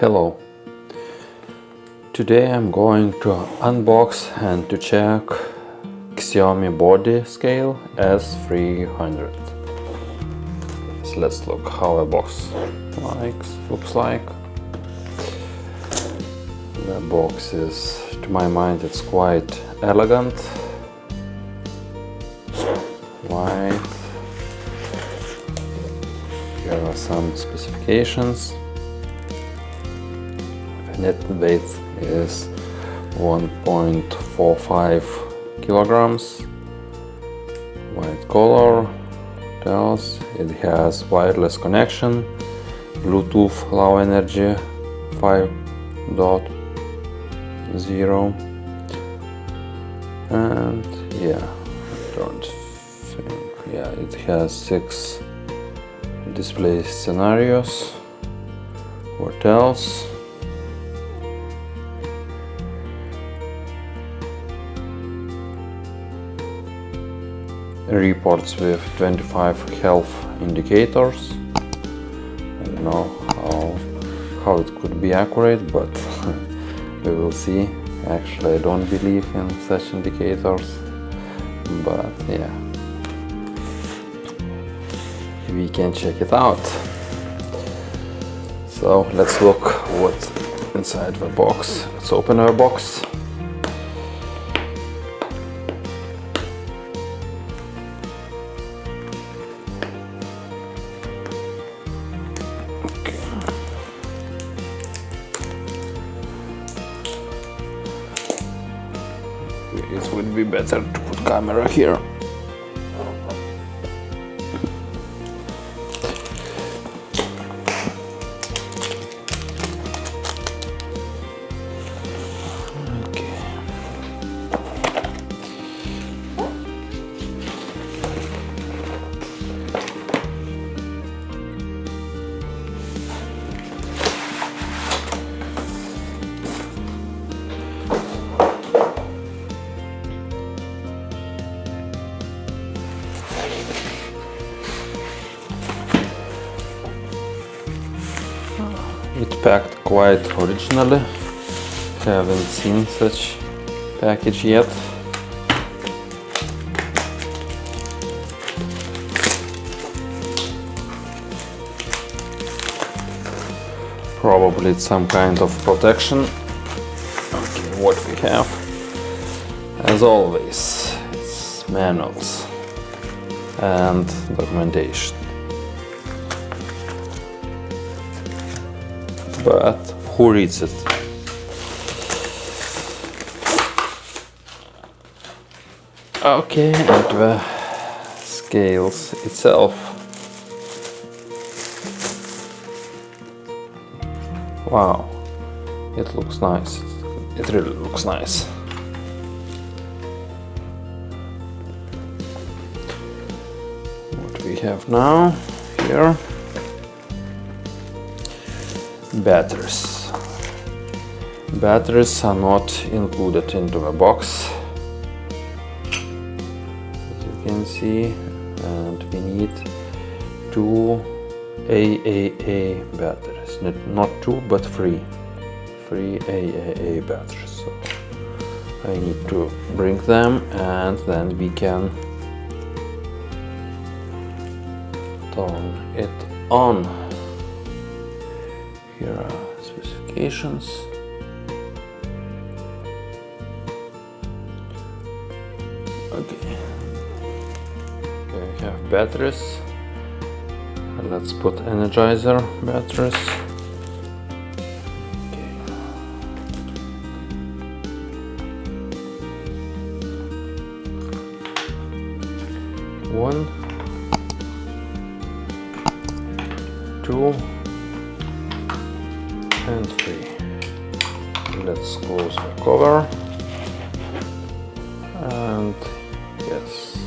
Hello. Today I'm going to unbox and to check Xiaomi body scale S400. So let's look how a box looks like. The box is, to my mind, it's quite elegant. White. Here are some specifications. The net weight is 1.45 kilograms. White color tells it has wireless connection, Bluetooth low energy 5.0, and it has 6 display scenarios. What else? Reports with 25 health indicators. I don't know how it could be accurate, but we will see. Actually, I don't believe in such indicators, but yeah, we can check it out. So let's look what's inside the box. Let's open our box. It would be better to put camera here. It packed quite originally. Haven't seen such package yet. Probably it's some kind of protection. Okay, what we have, as always, it's manuals and documentation. But who reads it? Okay, and the scales itself. Wow, it looks nice. It really looks nice. What we have now here? Batteries. Batteries are not included into the box, as you can see, and we need 2 AAA batteries. Not 2 but 3 AAA batteries. So I need to bring them, and then we can turn it on. Here are specifications. Okay, we have batteries. Let's put energizer batteries. Okay. 1, 2 and 3. Let's close the cover, and yes,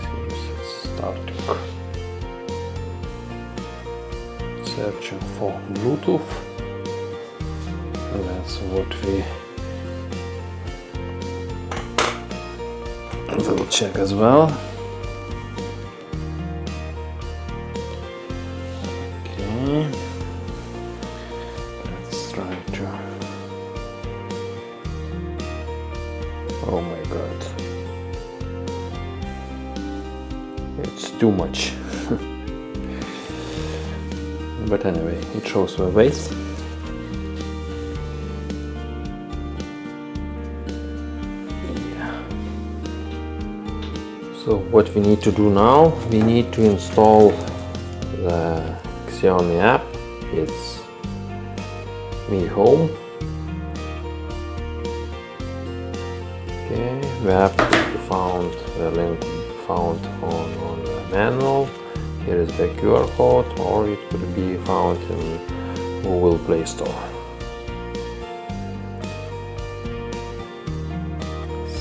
seems it's starting. Searching for Bluetooth. That's what we will check as well. Okay. god, it's too much. But anyway, it shows the weight. Yeah. So what we need to do now, we need to install the Xiaomi app. It's Mi Home. Okay, the app found, the link found on the manual. Here is the QR code, or it could be found in Google Play Store.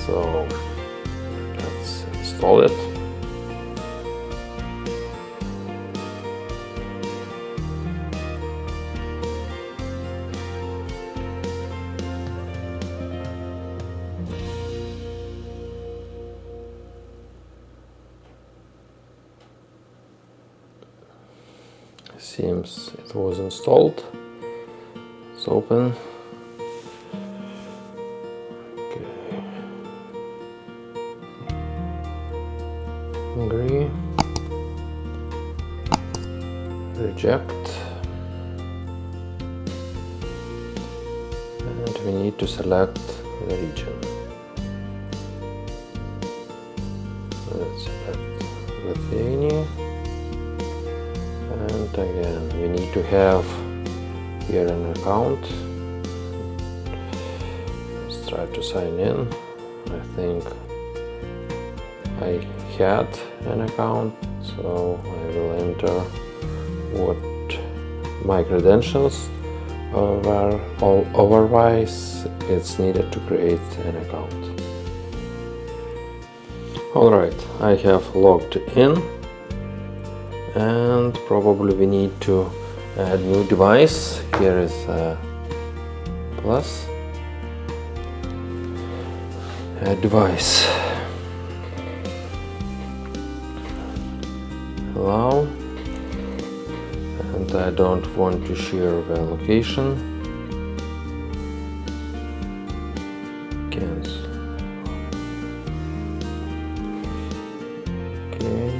So let's install it. Seems it was installed. Let's open. Okay. Agree. Reject. And we need to select the region. Let's select Lithuania. And again, we need to have here an account. Let's try to sign in. I think I had an account, so I will enter what my credentials were. Otherwise, it's needed to create an account. Alright, I have logged in. And probably we need to add new device. Here is a plus. Add device. Allow. And I don't want to share the location. Cancel. Okay.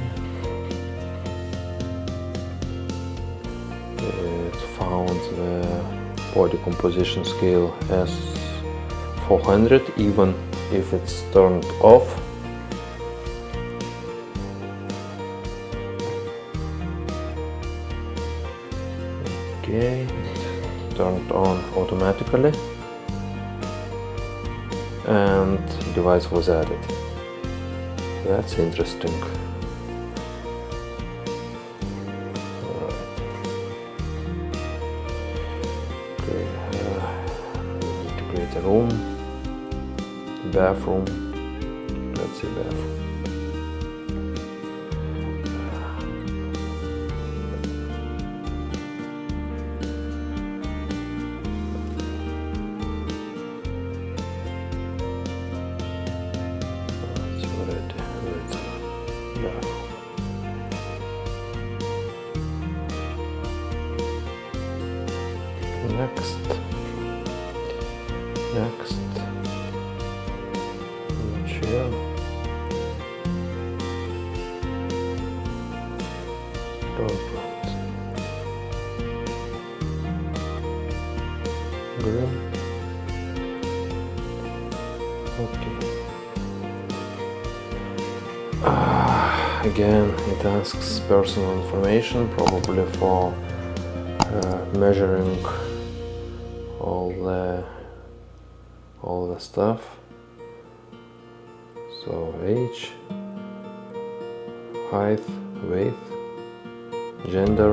It found the body composition scale S400, even if it's turned off. Okay, it turned on automatically, and device was added. That's interesting. The room, bathroom. Let's see bathroom. It's already written. Bathroom. Next. Chair. Door front. Grill. Okay. Again, it asks personal information, probably for measuring all the stuff. So age, height, weight, gender.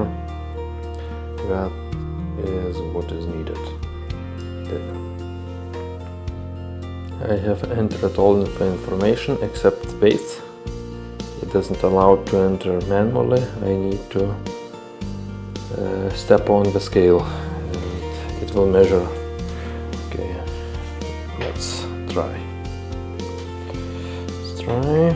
That is what is needed. I have entered all the information except weight. It doesn't allow to enter manually. I need to step on the scale and it will measure. Okay, let's try. Let's try.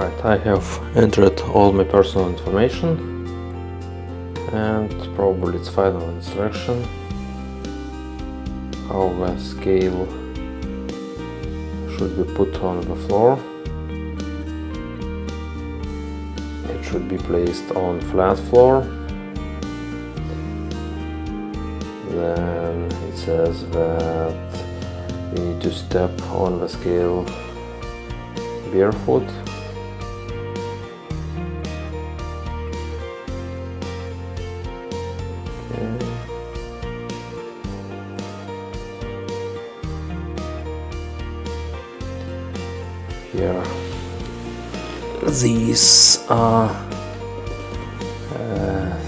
Right, I have entered all my personal information, and probably its final instruction how the scale should be put on the floor. It should be placed on flat floor. Then it says that we need to step on the scale barefoot. Here, these are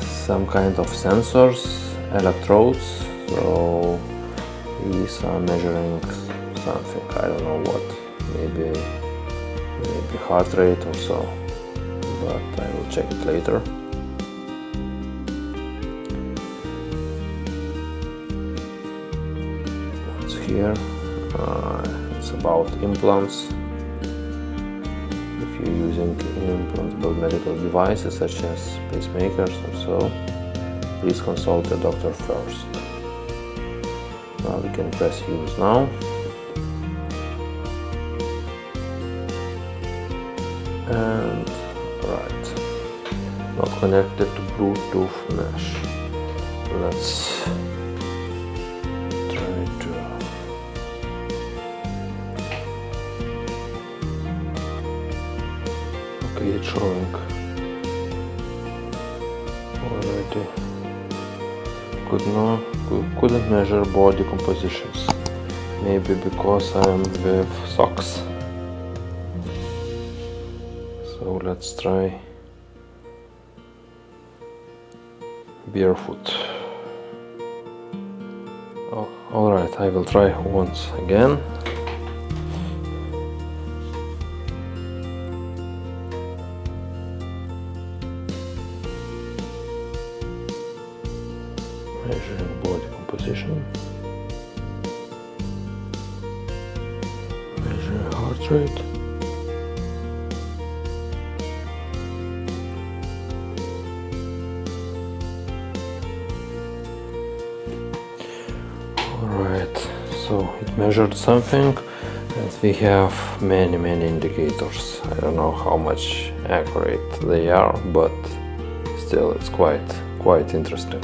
some kind of sensors, electrodes, so these are measuring something, I don't know what, maybe heart rate or so, but I will check it later. What's here? It's about implants. If you're using implantable medical devices such as pacemakers or so, please consult a doctor first. Now we can press use now. And right, not connected to Bluetooth mesh. Let's try to okay, it's showing already. Couldn't measure body compositions. Maybe because I'm with socks. So let's try barefoot. Oh, alright, I will try once again. Measuring body composition. Measuring heart rate. Alright, so it measured something, and we have many indicators. I don't know how much accurate they are, but still it's quite interesting.